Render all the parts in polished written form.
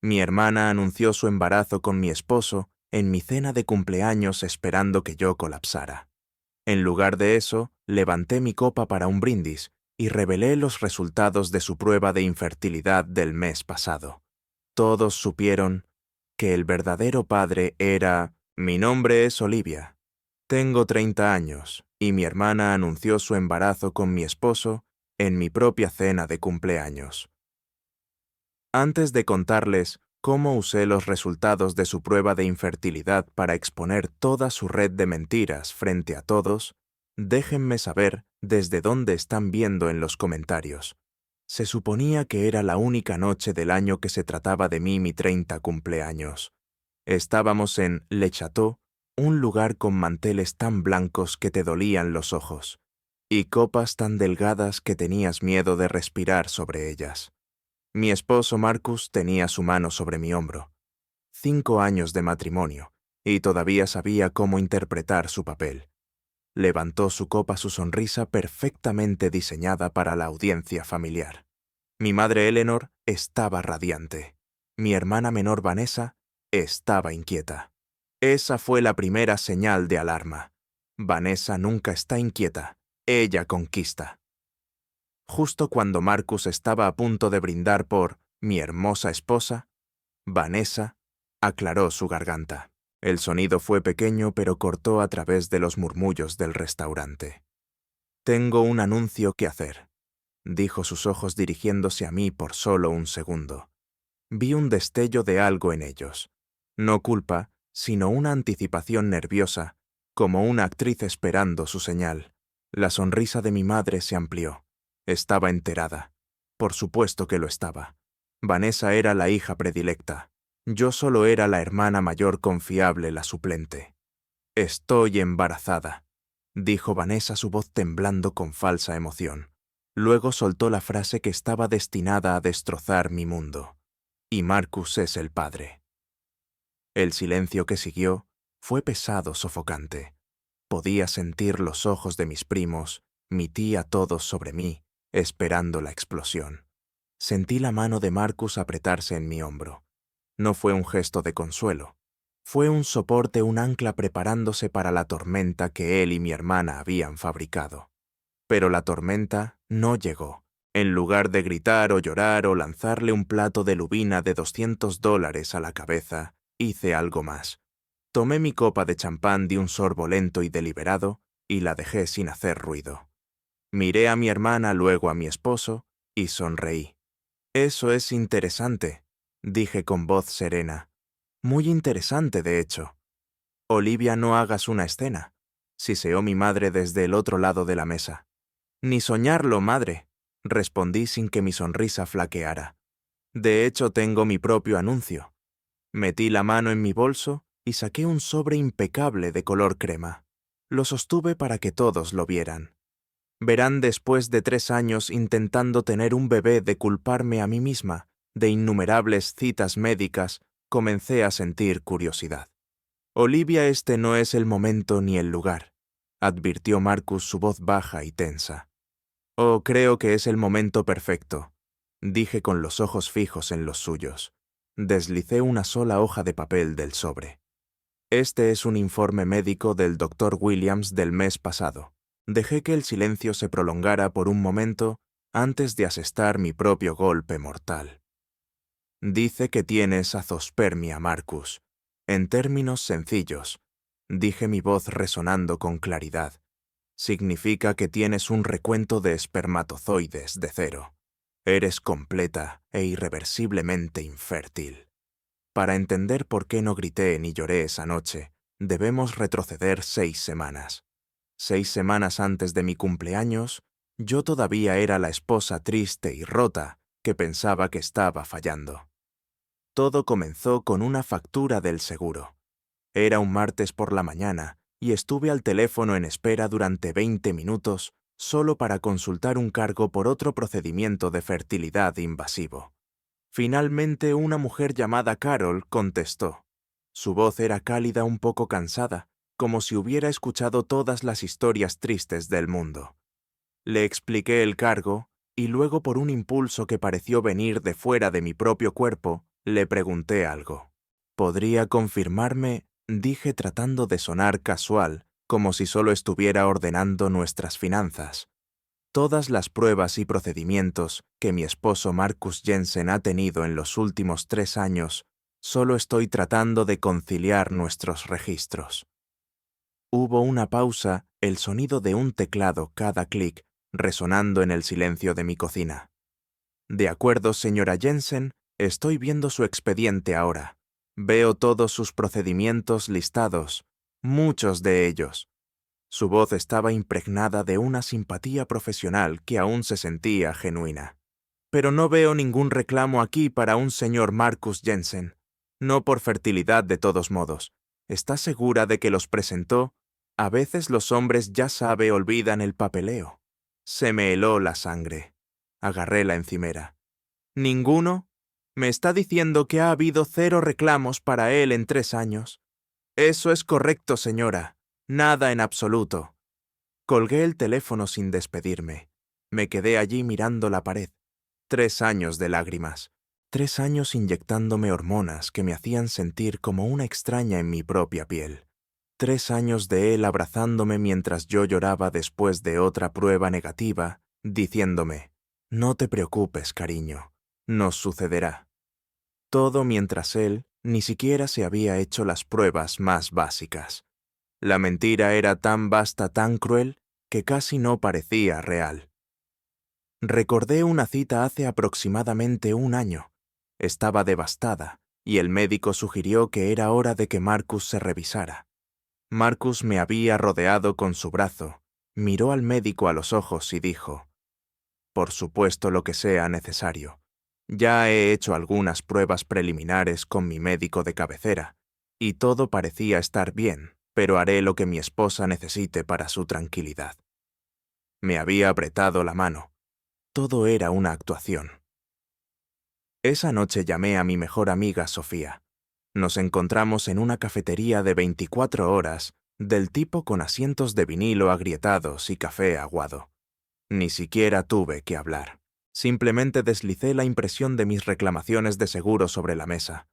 Mi hermana anunció su embarazo con mi esposo en mi cena de cumpleaños esperando que yo colapsara. En lugar de eso, levanté mi copa para un brindis y revelé los resultados de su prueba de infertilidad del mes pasado. Todos supieron que el verdadero padre era... Mi nombre es Olivia. Tengo 30 años y mi hermana anunció su embarazo con mi esposo en mi propia cena de cumpleaños. Antes de contarles cómo usé los resultados de su prueba de infertilidad para exponer toda su red de mentiras frente a todos, déjenme saber desde dónde están viendo en los comentarios. Se suponía que era la única noche del año que se trataba de mi 30 cumpleaños. Estábamos en Le Chateau, un lugar con manteles tan blancos que te dolían los ojos, y copas tan delgadas que tenías miedo de respirar sobre ellas. Mi esposo Marcus tenía su mano sobre mi hombro. 5 años de matrimonio, y todavía sabía cómo interpretar su papel. Levantó su copa su sonrisa perfectamente diseñada para la audiencia familiar. Mi madre Eleanor estaba radiante. Mi hermana menor Vanessa estaba inquieta. Esa fue la primera señal de alarma. Vanessa nunca está inquieta. Ella conquista. Justo cuando Marcus estaba a punto de brindar por mi hermosa esposa, Vanessa aclaró su garganta. El sonido fue pequeño pero cortó a través de los murmullos del restaurante. «Tengo un anuncio que hacer», dijo, sus ojos dirigiéndose a mí por solo un segundo. Vi un destello de algo en ellos. No culpa, sino una anticipación nerviosa, como una actriz esperando su señal. La sonrisa de mi madre se amplió. Estaba enterada. Por supuesto que lo estaba. Vanessa era la hija predilecta. Yo solo era la hermana mayor confiable, la suplente. «Estoy embarazada», dijo Vanessa, su voz temblando con falsa emoción. Luego soltó la frase que estaba destinada a destrozar mi mundo. «Y Marcus es el padre». El silencio que siguió fue pesado, sofocante. Podía sentir los ojos de mis primos, mi tía, todos sobre mí, esperando la explosión. Sentí la mano de Marcus apretarse en mi hombro. No fue un gesto de consuelo. Fue un soporte, un ancla preparándose para la tormenta que él y mi hermana habían fabricado. Pero la tormenta no llegó. En lugar de gritar o llorar o lanzarle un plato de lubina de $200 a la cabeza, hice algo más. Tomé mi copa de champán, di un sorbo lento y deliberado y la dejé sin hacer ruido. Miré a mi hermana, luego a mi esposo, y sonreí. «Eso es interesante», dije con voz serena. «Muy interesante, de hecho». «Olivia, no hagas una escena», siseó mi madre desde el otro lado de la mesa. «Ni soñarlo, madre», respondí sin que mi sonrisa flaqueara. «De hecho, tengo mi propio anuncio». Metí la mano en mi bolso y saqué un sobre impecable de color crema. Lo sostuve para que todos lo vieran. Verán, después de 3 años intentando tener un bebé, de culparme a mí misma, de innumerables citas médicas, comencé a sentir curiosidad. «Olivia, este no es el momento ni el lugar», advirtió Marcus, su voz baja y tensa. «Oh, creo que es el momento perfecto», dije con los ojos fijos en los suyos. Deslicé una sola hoja de papel del sobre. «Este es un informe médico del Dr. Williams del mes pasado». Dejé que el silencio se prolongara por un momento antes de asestar mi propio golpe mortal. «Dice que tienes azospermia, Marcus. En términos sencillos», dije, mi voz resonando con claridad, «significa que tienes un recuento de espermatozoides de 0. Eres completa e irreversiblemente infértil». Para entender por qué no grité ni lloré esa noche, debemos retroceder 6 semanas. 6 semanas antes de mi cumpleaños, yo todavía era la esposa triste y rota que pensaba que estaba fallando. Todo comenzó con una factura del seguro. Era un martes por la mañana y estuve al teléfono en espera durante 20 minutos solo para consultar un cargo por otro procedimiento de fertilidad invasivo. Finalmente, una mujer llamada Carol contestó. Su voz era cálida, un poco cansada, como si hubiera escuchado todas las historias tristes del mundo. Le expliqué el cargo y luego, por un impulso que pareció venir de fuera de mi propio cuerpo, Le pregunté algo. ¿Podría confirmarme? Dije tratando de sonar casual, como si solo estuviera ordenando nuestras finanzas. Todas las pruebas y procedimientos que mi esposo Marcus Jensen ha tenido en los últimos 3 años, solo estoy tratando de conciliar nuestros registros. Hubo una pausa, el sonido de un teclado cada clic resonando en el silencio de mi cocina. De acuerdo, señora Jensen, estoy viendo su expediente ahora. Veo todos sus procedimientos listados, muchos de ellos. Su voz estaba impregnada de una simpatía profesional que aún se sentía genuina. Pero no veo ningún reclamo aquí para un señor Marcus Jensen. No por fertilidad de todos modos. ¿Está segura de que los presentó? A veces los hombres ya olvidan el papeleo. Se me heló la sangre. Agarré la encimera. ¿Ninguno? Me está diciendo que ha habido 0 reclamos para él en 3 años. Eso es correcto, señora. Nada en absoluto. Colgué el teléfono sin despedirme. Me quedé allí mirando la pared. 3 años de lágrimas. 3 años inyectándome hormonas que me hacían sentir como una extraña en mi propia piel. 3 años de él abrazándome mientras yo lloraba después de otra prueba negativa, diciéndome, «No te preocupes, cariño, nos sucederá». Todo mientras él ni siquiera se había hecho las pruebas más básicas. La mentira era tan vasta, tan cruel, que casi no parecía real. Recordé una cita hace aproximadamente 1 año. Estaba devastada, y el médico sugirió que era hora de que Marcus se revisara. Marcus me había rodeado con su brazo, miró al médico a los ojos y dijo, «Por supuesto lo que sea necesario. Ya he hecho algunas pruebas preliminares con mi médico de cabecera, y todo parecía estar bien, pero haré lo que mi esposa necesite para su tranquilidad». Me había apretado la mano. Todo era una actuación. Esa noche llamé a mi mejor amiga Sofía. Nos encontramos en una cafetería de 24 horas, del tipo con asientos de vinilo agrietados y café aguado. Ni siquiera tuve que hablar. Simplemente deslicé la impresión de mis reclamaciones de seguro sobre la mesa.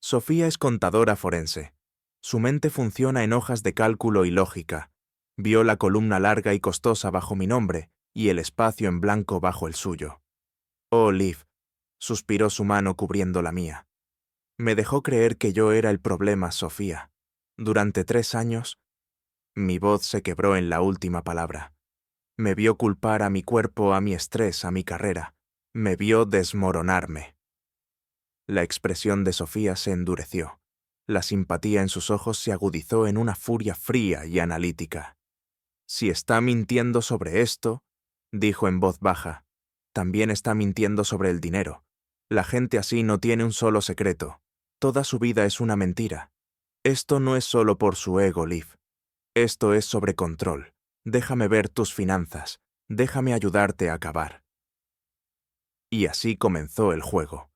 Sofía es contadora forense. Su mente funciona en hojas de cálculo y lógica. Vio la columna larga y costosa bajo mi nombre y el espacio en blanco bajo el suyo. «Oh, Liv», suspiró su mano cubriendo la mía. Me dejó creer que yo era el problema, Sofía. Durante 3 años, mi voz se quebró en la última palabra. Me vio culpar a mi cuerpo, a mi estrés, a mi carrera. Me vio desmoronarme. La expresión de Sofía se endureció. La simpatía en sus ojos se agudizó en una furia fría y analítica. «Si está mintiendo sobre esto», dijo en voz baja, «también está mintiendo sobre el dinero. La gente así no tiene un solo secreto. Toda su vida es una mentira. Esto no es solo por su ego, Liv. Esto es sobre control. Déjame ver tus finanzas. Déjame ayudarte a acabar». Y así comenzó el juego.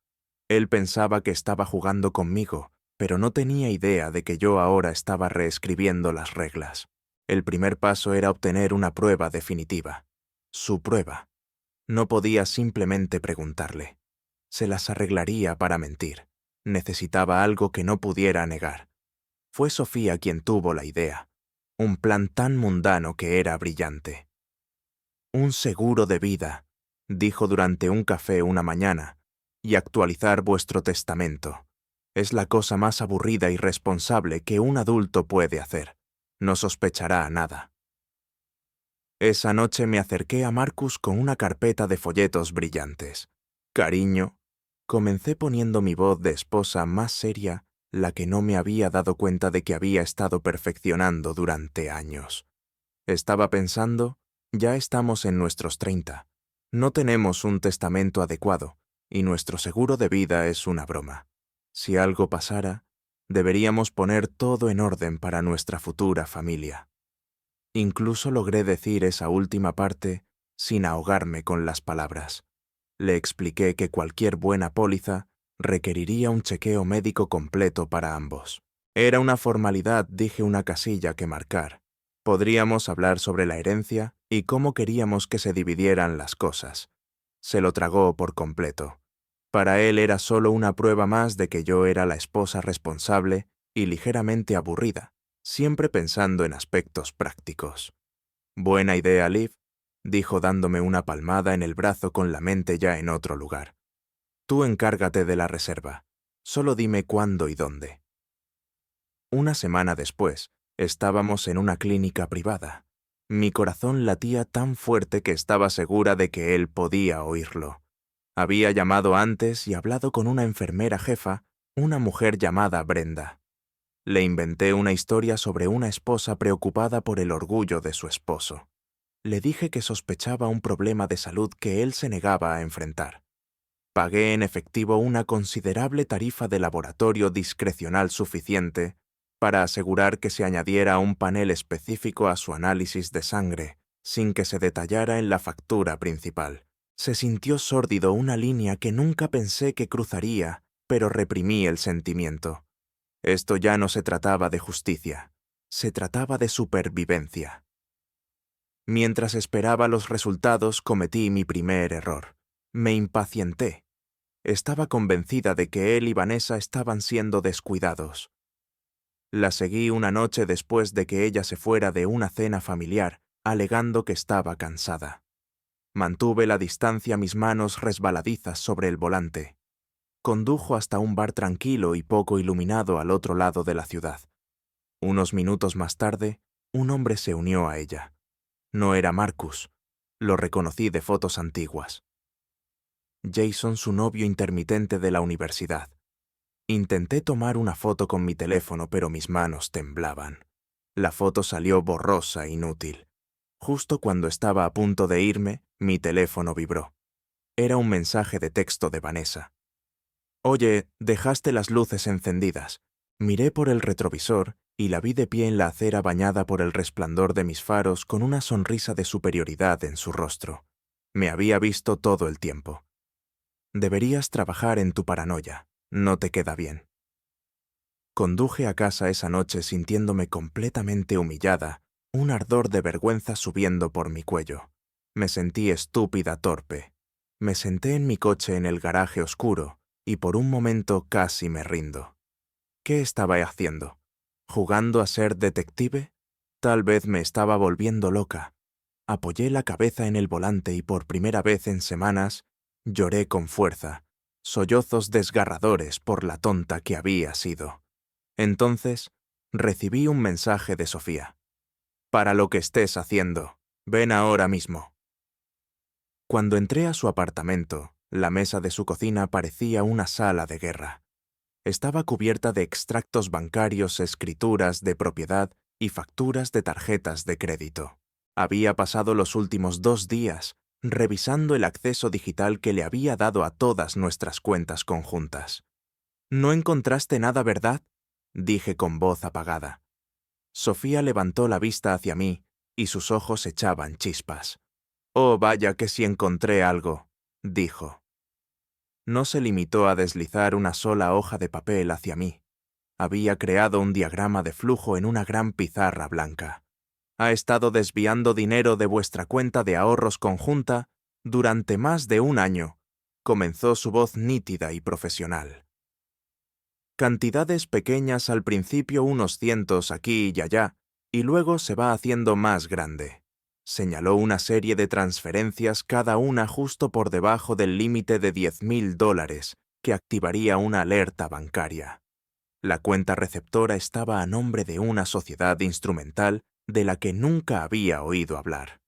Él pensaba que estaba jugando conmigo, pero no tenía idea de que yo ahora estaba reescribiendo las reglas. El primer paso era obtener una prueba definitiva. Su prueba. No podía simplemente preguntarle. Se las arreglaría para mentir. Necesitaba algo que no pudiera negar. Fue Sofía quien tuvo la idea. Un plan tan mundano que era brillante. «Un seguro de vida», dijo durante un café una mañana, «y actualizar vuestro testamento. Es la cosa más aburrida y responsable que un adulto puede hacer. No sospechará nada». Esa noche me acerqué a Marcus con una carpeta de folletos brillantes. «Cariño», comencé poniendo mi voz de esposa más seria, la que no me había dado cuenta de que había estado perfeccionando durante años. Estaba pensando, ya estamos en nuestros 30. No tenemos un testamento adecuado, y nuestro seguro de vida es una broma. Si algo pasara, deberíamos poner todo en orden para nuestra futura familia. Incluso logré decir esa última parte sin ahogarme con las palabras. Le expliqué que cualquier buena póliza requeriría un chequeo médico completo para ambos. Era una formalidad, dije, una casilla que marcar. Podríamos hablar sobre la herencia y cómo queríamos que se dividieran las cosas. Se lo tragó por completo. Para él era solo una prueba más de que yo era la esposa responsable y ligeramente aburrida, siempre pensando en aspectos prácticos. «Buena idea, Liv», dijo dándome una palmada en el brazo con la mente ya en otro lugar. «Tú encárgate de la reserva. Solo dime cuándo y dónde». Una semana después, estábamos en una clínica privada. Mi corazón latía tan fuerte que estaba segura de que él podía oírlo. Había llamado antes y hablado con una enfermera jefa, una mujer llamada Brenda. Le inventé una historia sobre una esposa preocupada por el orgullo de su esposo. Le dije que sospechaba un problema de salud que él se negaba a enfrentar. Pagué en efectivo una considerable tarifa de laboratorio discrecional suficiente para asegurar que se añadiera un panel específico a su análisis de sangre, sin que se detallara en la factura principal. Se sintió sórdido una línea que nunca pensé que cruzaría, pero reprimí el sentimiento. Esto ya no se trataba de justicia, se trataba de supervivencia. Mientras esperaba los resultados, cometí mi primer error. Me impacienté. Estaba convencida de que él y Vanessa estaban siendo descuidados. La seguí una noche después de que ella se fuera de una cena familiar, alegando que estaba cansada. Mantuve la distancia, mis manos resbaladizas sobre el volante. Condujo hasta un bar tranquilo y poco iluminado al otro lado de la ciudad. Unos minutos más tarde, un hombre se unió a ella. No era Marcus. Lo reconocí de fotos antiguas. Jason, su novio intermitente de la universidad. Intenté tomar una foto con mi teléfono, pero mis manos temblaban. La foto salió borrosa e inútil. Justo cuando estaba a punto de irme, mi teléfono vibró. Era un mensaje de texto de Vanessa. «Oye, dejaste las luces encendidas». Miré por el retrovisor y la vi de pie en la acera bañada por el resplandor de mis faros con una sonrisa de superioridad en su rostro. Me había visto todo el tiempo. «Deberías trabajar en tu paranoia. No te queda bien». Conduje a casa esa noche sintiéndome completamente humillada, un ardor de vergüenza subiendo por mi cuello. Me sentí estúpida, torpe. Me senté en mi coche en el garaje oscuro y por un momento casi me rindo. ¿Qué estaba haciendo? ¿Jugando a ser detective? Tal vez me estaba volviendo loca. Apoyé la cabeza en el volante y por primera vez en semanas lloré con fuerza, sollozos desgarradores por la tonta que había sido. Entonces, recibí un mensaje de Sofía. «Para lo que estés haciendo, ven ahora mismo». Cuando entré a su apartamento, la mesa de su cocina parecía una sala de guerra. Estaba cubierta de extractos bancarios, escrituras de propiedad y facturas de tarjetas de crédito. Había pasado los últimos 2 días revisando el acceso digital que le había dado a todas nuestras cuentas conjuntas. «¿No encontraste nada, verdad?», dije con voz apagada. Sofía levantó la vista hacia mí y sus ojos echaban chispas. «Oh, vaya que sí encontré algo», dijo. No se limitó a deslizar una sola hoja de papel hacia mí. Había creado un diagrama de flujo en una gran pizarra blanca. «Ha estado desviando dinero de vuestra cuenta de ahorros conjunta durante más de 1 año», comenzó su voz nítida y profesional. «Cantidades pequeñas al principio, unos cientos aquí y allá, y luego se va haciendo más grande». Señaló una serie de transferencias, cada una justo por debajo del límite de $10,000, que activaría una alerta bancaria. La cuenta receptora estaba a nombre de una sociedad instrumental de la que nunca había oído hablar.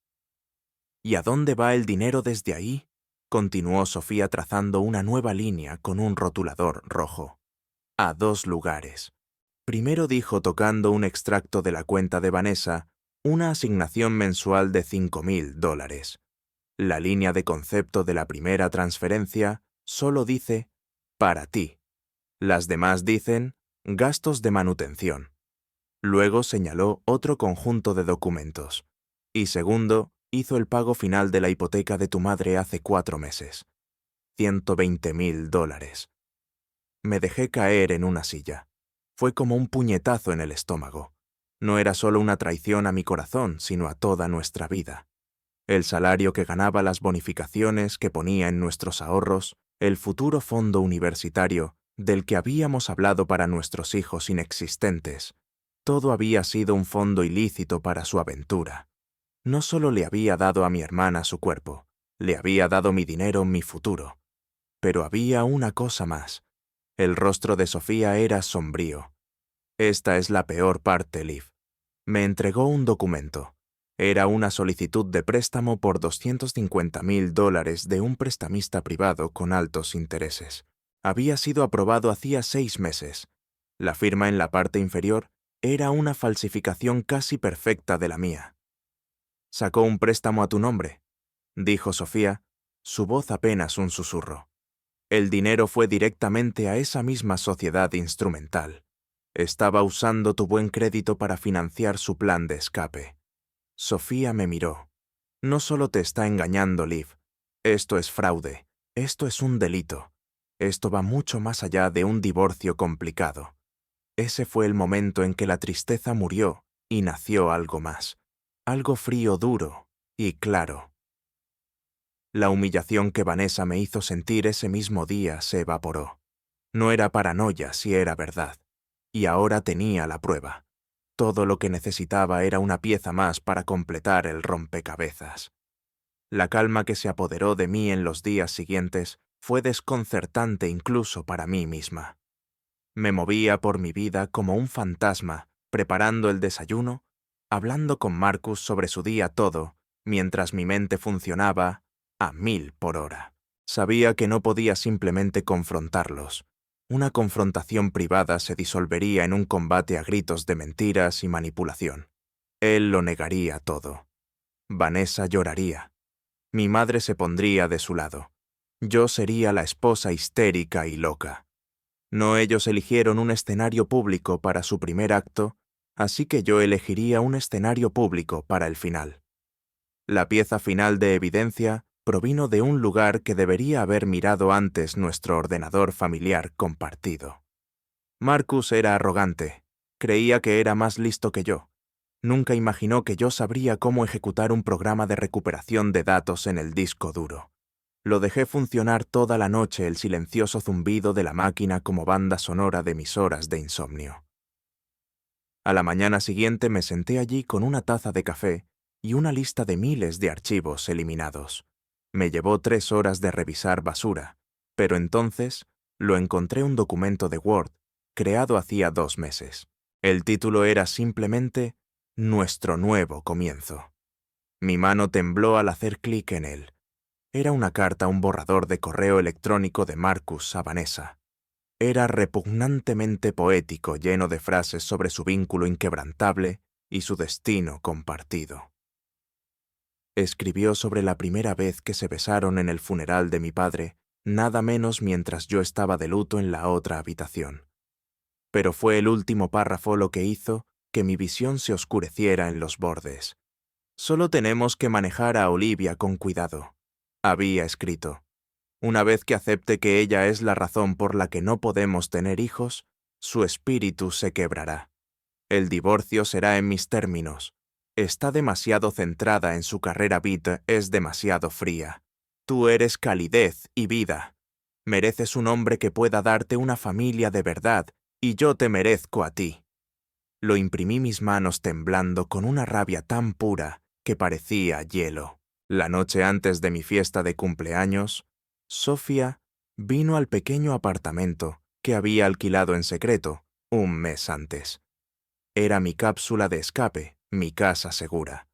«¿Y a dónde va el dinero desde ahí?», continuó Sofía trazando una nueva línea con un rotulador rojo. «A 2 lugares. Primero», dijo tocando un extracto de la cuenta de Vanessa, «una asignación mensual de $5,000. La línea de concepto de la primera transferencia solo dice «para ti». Las demás dicen «gastos de manutención». Luego señaló otro conjunto de documentos. «Y segundo, hizo el pago final de la hipoteca de tu madre hace 4 meses. $120,000. Me dejé caer en una silla. Fue como un puñetazo en el estómago. No era solo una traición a mi corazón, sino a toda nuestra vida. El salario que ganaba, las bonificaciones que ponía en nuestros ahorros, El futuro fondo universitario, del que habíamos hablado para nuestros hijos inexistentes, todo había sido un fondo ilícito para su aventura. No solo le había dado a mi hermana su cuerpo, le había dado mi dinero, mi futuro. Pero había una cosa más. El rostro de Sofía era sombrío. Esta es la peor parte, Liv. Me entregó un documento. Era una solicitud de préstamo por $250,000 de un prestamista privado con altos intereses. Había sido aprobado hacía 6 meses. La firma en la parte inferior era una falsificación casi perfecta de la mía. «¿Sacó un préstamo a tu nombre?», dijo Sofía, su voz apenas un susurro. El dinero fue directamente a esa misma sociedad instrumental. Estaba usando tu buen crédito para financiar su plan de escape. Sofía me miró. No solo te está engañando, Liv. Esto es fraude. Esto es un delito. Esto va mucho más allá de un divorcio complicado. Ese fue el momento en que la tristeza murió y nació algo más. Algo frío, duro y claro. La humillación que Vanessa me hizo sentir ese mismo día se evaporó. No era paranoia si era verdad. Y ahora tenía la prueba. Todo lo que necesitaba era una pieza más para completar el rompecabezas. La calma que se apoderó de mí en los días siguientes fue desconcertante incluso para mí misma. Me movía por mi vida como un fantasma, preparando el desayuno, hablando con Marcus sobre su día todo, mientras mi mente funcionaba a 1000 por hora. Sabía que no podía simplemente confrontarlos. Una confrontación privada se disolvería en un combate a gritos de mentiras y manipulación. Él lo negaría todo. Vanessa lloraría. Mi madre se pondría de su lado. Yo sería la esposa histérica y loca. No, ellos eligieron un escenario público para su primer acto, así que yo elegiría un escenario público para el final. La pieza final de evidencia provino de un lugar que debería haber mirado antes nuestro ordenador familiar compartido. Marcus era arrogante. Creía que era más listo que yo. Nunca imaginó que yo sabría cómo ejecutar un programa de recuperación de datos en el disco duro. Lo dejé funcionar toda la noche el silencioso zumbido de la máquina como banda sonora de mis horas de insomnio. A la mañana siguiente me senté allí con una taza de café y una lista de miles de archivos eliminados. Me llevó 3 horas de revisar basura, pero entonces lo encontré un documento de Word creado hacía 2 meses. El título era simplemente «Nuestro nuevo comienzo». Mi mano tembló al hacer clic en él. Era una carta, un borrador de correo electrónico de Marcus a Vanessa. Era repugnantemente poético, lleno de frases sobre su vínculo inquebrantable y su destino compartido. Escribió sobre la primera vez que se besaron en el funeral de mi padre, nada menos mientras yo estaba de luto en la otra habitación. Pero fue el último párrafo lo que hizo que mi visión se oscureciera en los bordes. «Solo tenemos que manejar a Olivia con cuidado», había escrito. «Una vez que acepte que ella es la razón por la que no podemos tener hijos, su espíritu se quebrará. El divorcio será en mis términos. Está demasiado centrada en su carrera beat, es demasiado fría. Tú eres calidez y vida. Mereces un hombre que pueda darte una familia de verdad, y yo te merezco a ti». Lo imprimí mis manos temblando con una rabia tan pura que parecía hielo. La noche antes de mi fiesta de cumpleaños, Sofía vino al pequeño apartamento que había alquilado en secreto un mes antes. Era mi cápsula de escape, mi casa segura.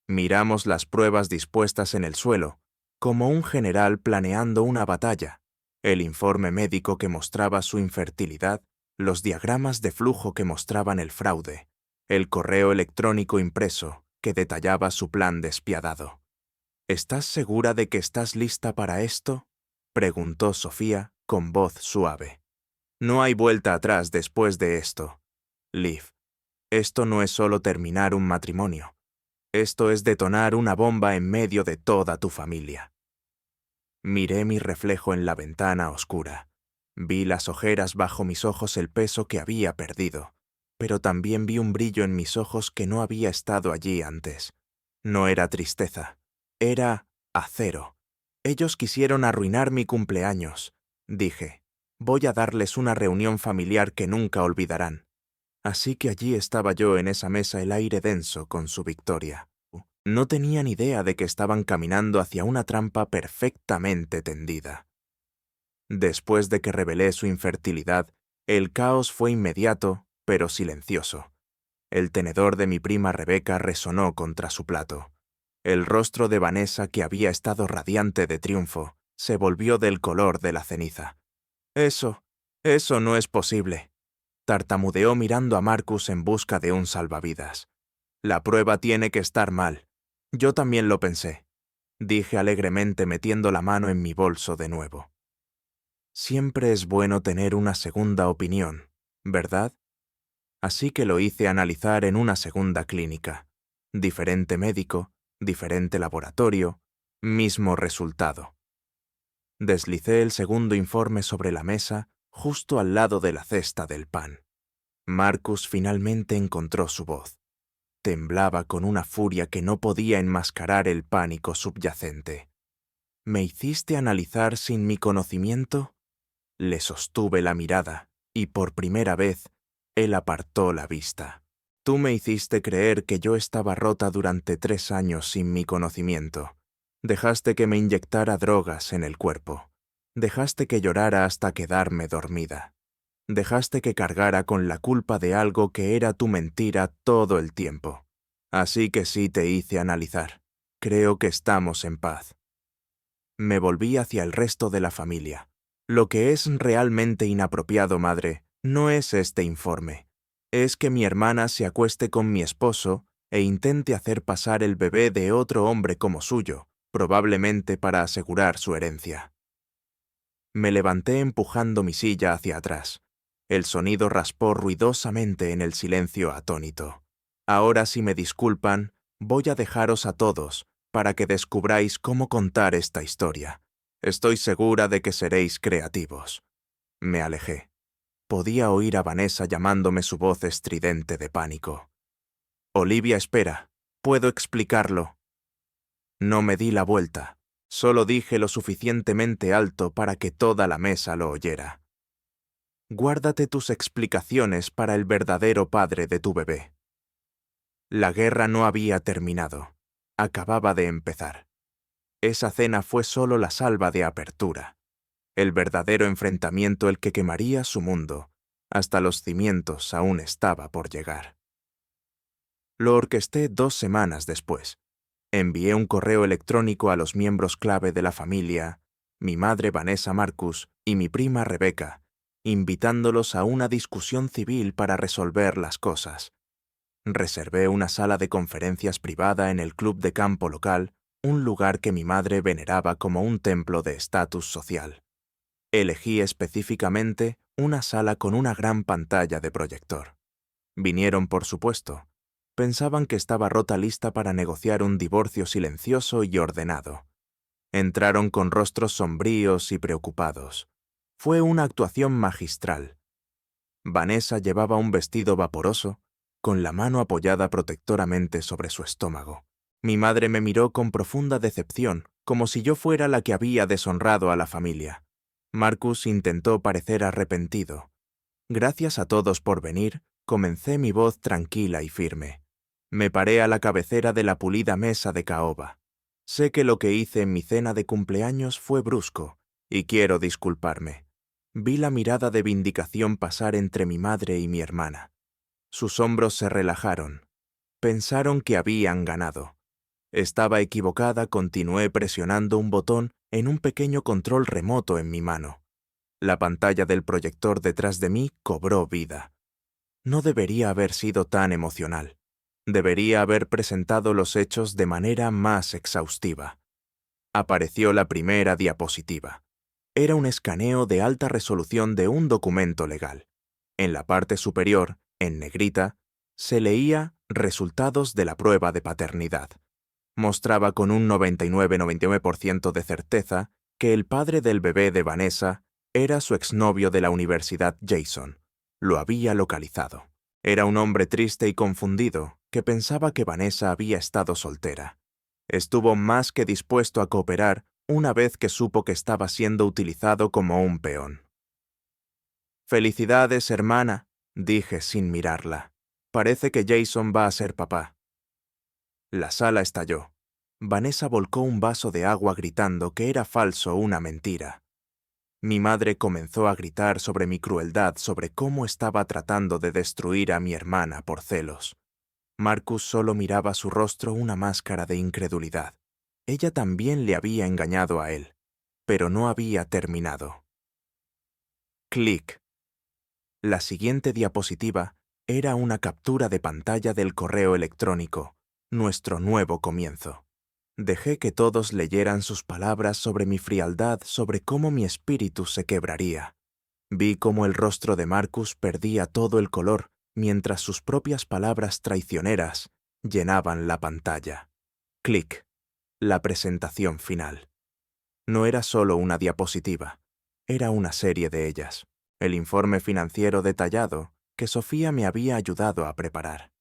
Miramos las pruebas dispuestas en el suelo, como un general planeando una batalla, el informe médico que mostraba su infertilidad, los diagramas de flujo que mostraban el fraude, el correo electrónico impreso que detallaba su plan despiadado. «¿Estás segura de que estás lista para esto?», preguntó Sofía con voz suave. «No hay vuelta atrás después de esto, Liv. Esto no es solo terminar un matrimonio. Esto es detonar una bomba en medio de toda tu familia». Miré mi reflejo en la ventana oscura. Vi las ojeras bajo mis ojos, el peso que había perdido, pero también vi un brillo en mis ojos que no había estado allí antes. No era tristeza, era acero. Ellos quisieron arruinar mi cumpleaños, dije. Voy a darles una reunión familiar que nunca olvidarán. Así que allí estaba yo en esa mesa, el aire denso con su victoria. No tenían idea de que estaban caminando hacia una trampa perfectamente tendida. Después de que revelé su infertilidad, el caos fue inmediato, pero silencioso. El tenedor de mi prima Rebeca resonó contra su plato. El rostro de Vanessa, que había estado radiante de triunfo, se volvió del color de la ceniza. Eso no es posible, tartamudeó mirando a Marcus en busca de un salvavidas. La prueba tiene que estar mal. Yo también lo pensé, dije alegremente metiendo la mano en mi bolso de nuevo. Siempre es bueno tener una segunda opinión, ¿verdad? Así que lo hice analizar en una segunda clínica. Diferente médico, diferente laboratorio, mismo resultado. Deslicé el segundo informe sobre la mesa, justo al lado de la cesta del pan. Marcus finalmente encontró su voz. Temblaba con una furia que no podía enmascarar el pánico subyacente. ¿Me hiciste analizar sin mi conocimiento? Le sostuve la mirada, y por primera vez, él apartó la vista. Tú me hiciste creer que yo estaba rota durante 3 años sin mi conocimiento. Dejaste que me inyectara drogas en el cuerpo. Dejaste que llorara hasta quedarme dormida. Dejaste que cargara con la culpa de algo que era tu mentira todo el tiempo. Así que sí te hice analizar. Creo que estamos en paz. Me volví hacia el resto de la familia. Lo que es realmente inapropiado, madre, no es este informe. Es que mi hermana se acueste con mi esposo e intente hacer pasar el bebé de otro hombre como suyo, probablemente para asegurar su herencia. Me levanté empujando mi silla hacia atrás. El sonido raspó ruidosamente en el silencio atónito. Ahora, si me disculpan, voy a dejaros a todos para que descubráis cómo contar esta historia. Estoy segura de que seréis creativos. Me alejé. Podía oír a Vanessa llamándome, su voz estridente de pánico. Olivia, espera. Puedo explicarlo. No me di la vuelta. Solo dije lo suficientemente alto para que toda la mesa lo oyera. Guárdate tus explicaciones para el verdadero padre de tu bebé. La guerra no había terminado. Acababa de empezar. Esa cena fue solo la salva de apertura. El verdadero enfrentamiento, el que quemaría su mundo, hasta los cimientos, aún estaba por llegar. Lo orquesté 2 semanas después. Envié un correo electrónico a los miembros clave de la familia, mi madre Vanessa Marcus y mi prima Rebeca, invitándolos a una discusión civil para resolver las cosas. Reservé una sala de conferencias privada en el club de campo local, un lugar que mi madre veneraba como un templo de estatus social. Elegí específicamente una sala con una gran pantalla de proyector. Vinieron, por supuesto. Pensaban que estaba rota, lista para negociar un divorcio silencioso y ordenado. Entraron con rostros sombríos y preocupados. Fue una actuación magistral. Vanessa llevaba un vestido vaporoso, con la mano apoyada protectoramente sobre su estómago. Mi madre me miró con profunda decepción, como si yo fuera la que había deshonrado a la familia. Marcus intentó parecer arrepentido. Gracias a todos por venir, comencé mi voz tranquila y firme. Me paré a la cabecera de la pulida mesa de caoba. Sé que lo que hice en mi cena de cumpleaños fue brusco, y quiero disculparme. Vi la mirada de vindicación pasar entre mi madre y mi hermana. Sus hombros se relajaron. Pensaron que habían ganado. Estaba equivocada, continué presionando un botón en un pequeño control remoto en mi mano. La pantalla del proyector detrás de mí cobró vida. No debería haber sido tan emocional. Debería haber presentado los hechos de manera más exhaustiva. Apareció la primera diapositiva. Era un escaneo de alta resolución de un documento legal. En la parte superior, en negrita, se leía resultados de la prueba de paternidad. Mostraba con un 99,99% de certeza que el padre del bebé de Vanessa era su exnovio de la universidad, Jason. Lo había localizado. Era un hombre triste y confundido que pensaba que Vanessa había estado soltera. Estuvo más que dispuesto a cooperar una vez que supo que estaba siendo utilizado como un peón. «Felicidades, hermana», dije sin mirarla. «Parece que Jason va a ser papá». La sala estalló. Vanessa volcó un vaso de agua gritando que era falso, una mentira. Mi madre comenzó a gritar sobre mi crueldad, sobre cómo estaba tratando de destruir a mi hermana por celos. Marcus solo miraba su rostro, una máscara de incredulidad. Ella también le había engañado a él, pero no había terminado. Clic. La siguiente diapositiva era una captura de pantalla del correo electrónico, nuestro nuevo comienzo. Dejé que todos leyeran sus palabras sobre mi frialdad, sobre cómo mi espíritu se quebraría. Vi cómo el rostro de Marcus perdía todo el color, mientras sus propias palabras traicioneras llenaban la pantalla. Clic. La presentación final. No era solo una diapositiva, era una serie de ellas. El informe financiero detallado que Sofía me había ayudado a preparar.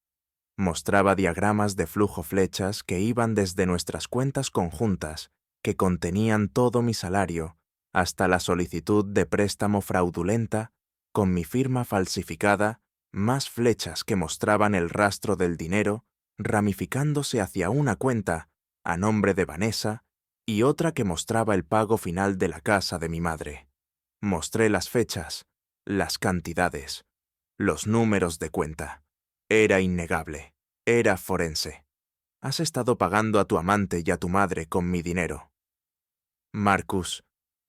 Mostraba diagramas de flujo flechas que iban desde nuestras cuentas conjuntas, que contenían todo mi salario, hasta la solicitud de préstamo fraudulenta, con mi firma falsificada, más flechas que mostraban el rastro del dinero, ramificándose hacia una cuenta, a nombre de Vanessa, y otra que mostraba el pago final de la casa de mi madre. Mostré las fechas, las cantidades, los números de cuenta. Era innegable. Era forense. Has estado pagando a tu amante y a tu madre con mi dinero. Marcus,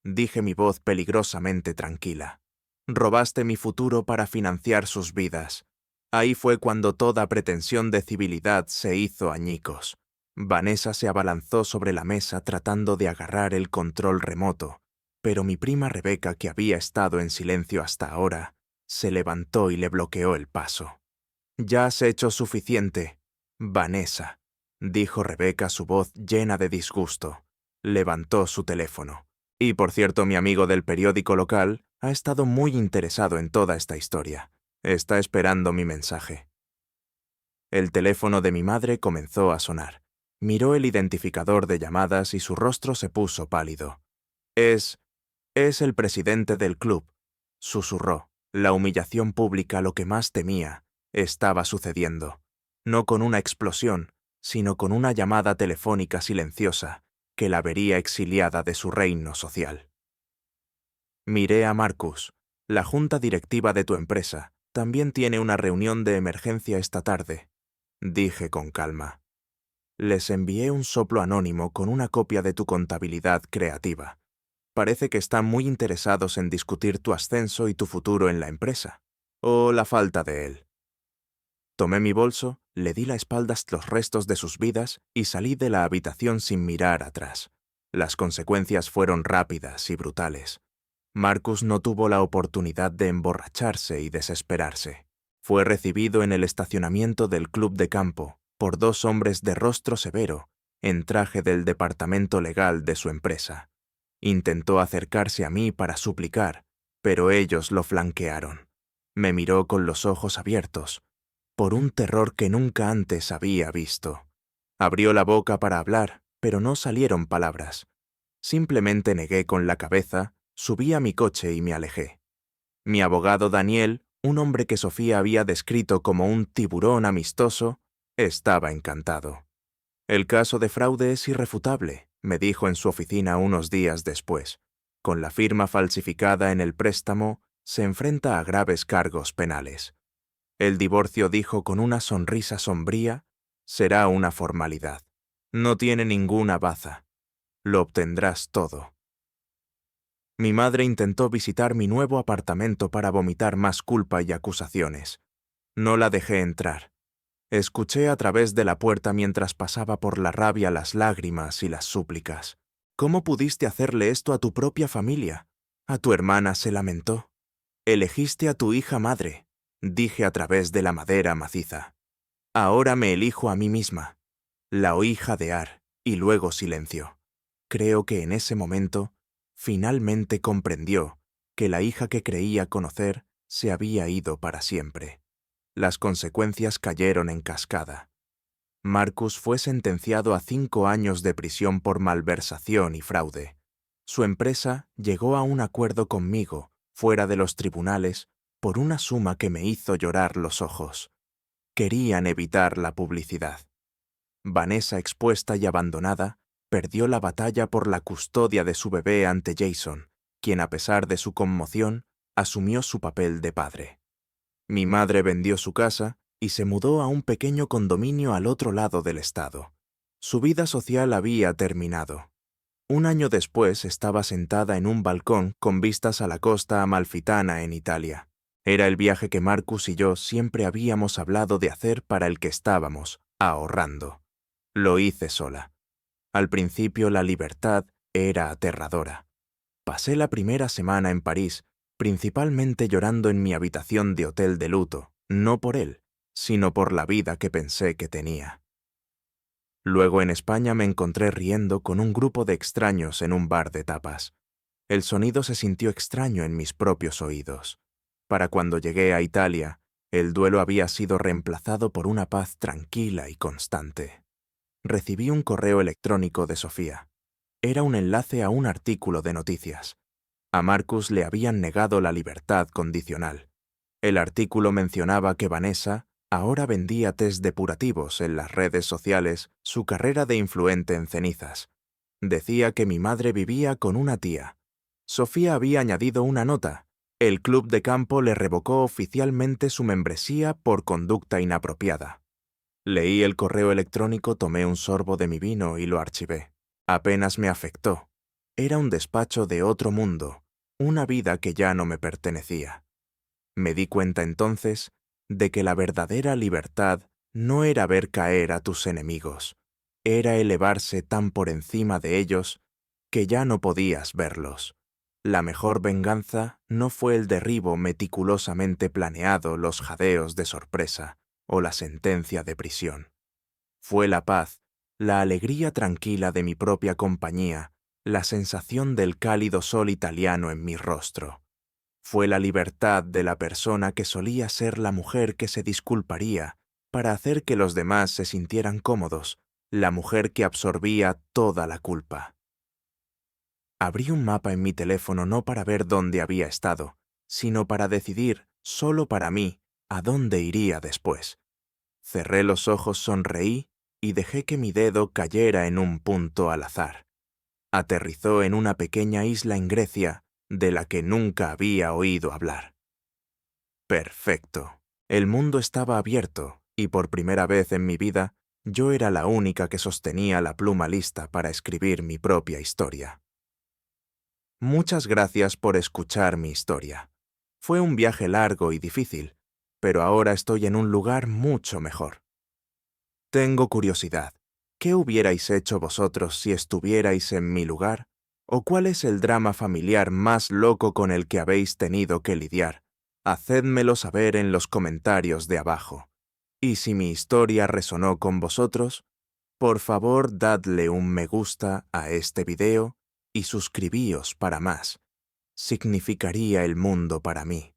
dije, mi voz peligrosamente tranquila. Robaste mi futuro para financiar sus vidas. Ahí fue cuando toda pretensión de civilidad se hizo añicos. Vanessa se abalanzó sobre la mesa tratando de agarrar el control remoto, pero mi prima Rebeca, que había estado en silencio hasta ahora, se levantó y le bloqueó el paso. «Ya has hecho suficiente, Vanessa», dijo Rebeca, su voz llena de disgusto. Levantó su teléfono. «Y por cierto, mi amigo del periódico local ha estado muy interesado en toda esta historia. Está esperando mi mensaje». El teléfono de mi madre comenzó a sonar. Miró el identificador de llamadas y su rostro se puso pálido. Es el presidente del club», susurró. La humillación pública, lo que más temía, estaba sucediendo. No con una explosión, sino con una llamada telefónica silenciosa que la vería exiliada de su reino social. Miré a Marcus. «La junta directiva de tu empresa también tiene una reunión de emergencia esta tarde», dije con calma. «Les envié un soplo anónimo con una copia de tu contabilidad creativa. Parece que están muy interesados en discutir tu ascenso y tu futuro en la empresa, o la falta de él». Tomé mi bolso, le di la espalda a los restos de sus vidas y salí de la habitación sin mirar atrás. Las consecuencias fueron rápidas y brutales. Marcus no tuvo la oportunidad de emborracharse y desesperarse. Fue recibido en el estacionamiento del club de campo por dos hombres de rostro severo, en traje del departamento legal de su empresa. Intentó acercarse a mí para suplicar, pero ellos lo flanquearon. Me miró con los ojos abiertos, por un terror que nunca antes había visto. Abrió la boca para hablar, pero no salieron palabras. Simplemente negué con la cabeza, subí a mi coche y me alejé. Mi abogado Daniel, un hombre que Sofía había descrito como un tiburón amistoso, estaba encantado. «El caso de fraude es irrefutable», me dijo en su oficina unos días después. «Con la firma falsificada en el préstamo, se enfrenta a graves cargos penales. El divorcio», dijo con una sonrisa sombría, «será una formalidad. No tiene ninguna baza. Lo obtendrás todo». Mi madre intentó visitar mi nuevo apartamento para vomitar más culpa y acusaciones. No la dejé entrar. Escuché a través de la puerta mientras pasaba por la rabia las lágrimas y las súplicas. «¿Cómo pudiste hacerle esto a tu propia familia?». «A tu hermana», se lamentó. «Elegiste a tu hija madre», dije a través de la madera maciza. «Ahora me elijo a mí misma». La oí jadear y luego silencio. Creo que en ese momento finalmente comprendió que la hija que creía conocer se había ido para siempre. Las consecuencias cayeron en cascada. Marcus fue sentenciado a 5 años de prisión por malversación y fraude. Su empresa llegó a un acuerdo conmigo, fuera de los tribunales, por una suma que me hizo llorar los ojos. Querían evitar la publicidad. Vanessa, expuesta y abandonada, perdió la batalla por la custodia de su bebé ante Jason, quien, a pesar de su conmoción, asumió su papel de padre. Mi madre vendió su casa y se mudó a un pequeño condominio al otro lado del estado. Su vida social había terminado. Un año después estaba sentada en un balcón con vistas a la costa amalfitana en Italia. Era el viaje que Marcus y yo siempre habíamos hablado de hacer, para el que estábamos ahorrando. Lo hice sola. Al principio la libertad era aterradora. Pasé la primera semana en París, principalmente llorando en mi habitación de hotel de luto, no por él, sino por la vida que pensé que tenía. Luego en España me encontré riendo con un grupo de extraños en un bar de tapas. El sonido se sintió extraño en mis propios oídos. Para cuando llegué a Italia, el duelo había sido reemplazado por una paz tranquila y constante. Recibí un correo electrónico de Sofía. Era un enlace a un artículo de noticias. A Marcus le habían negado la libertad condicional. El artículo mencionaba que Vanessa ahora vendía test depurativos en las redes sociales, su carrera de influente en cenizas. Decía que mi madre vivía con una tía. Sofía había añadido una nota. El club de campo le revocó oficialmente su membresía por conducta inapropiada. Leí el correo electrónico, tomé un sorbo de mi vino y lo archivé. Apenas me afectó. Era un despacho de otro mundo, una vida que ya no me pertenecía. Me di cuenta entonces de que la verdadera libertad no era ver caer a tus enemigos, era elevarse tan por encima de ellos que ya no podías verlos. La mejor venganza no fue el derribo meticulosamente planeado, los jadeos de sorpresa o la sentencia de prisión. Fue la paz, la alegría tranquila de mi propia compañía, la sensación del cálido sol italiano en mi rostro. Fue la libertad de la persona que solía ser la mujer que se disculparía para hacer que los demás se sintieran cómodos, la mujer que absorbía toda la culpa. Abrí un mapa en mi teléfono no para ver dónde había estado, sino para decidir, solo para mí, a dónde iría después. Cerré los ojos, sonreí y dejé que mi dedo cayera en un punto al azar. Aterrizó en una pequeña isla en Grecia de la que nunca había oído hablar. Perfecto. El mundo estaba abierto y por primera vez en mi vida yo era la única que sostenía la pluma lista para escribir mi propia historia. Muchas gracias por escuchar mi historia. Fue un viaje largo y difícil, pero ahora estoy en un lugar mucho mejor. Tengo curiosidad. ¿Qué hubierais hecho vosotros si estuvierais en mi lugar? ¿O cuál es el drama familiar más loco con el que habéis tenido que lidiar? Hacédmelo saber en los comentarios de abajo. Y si mi historia resonó con vosotros, por favor dadle un me gusta a este video y suscribíos para más. Significaría el mundo para mí.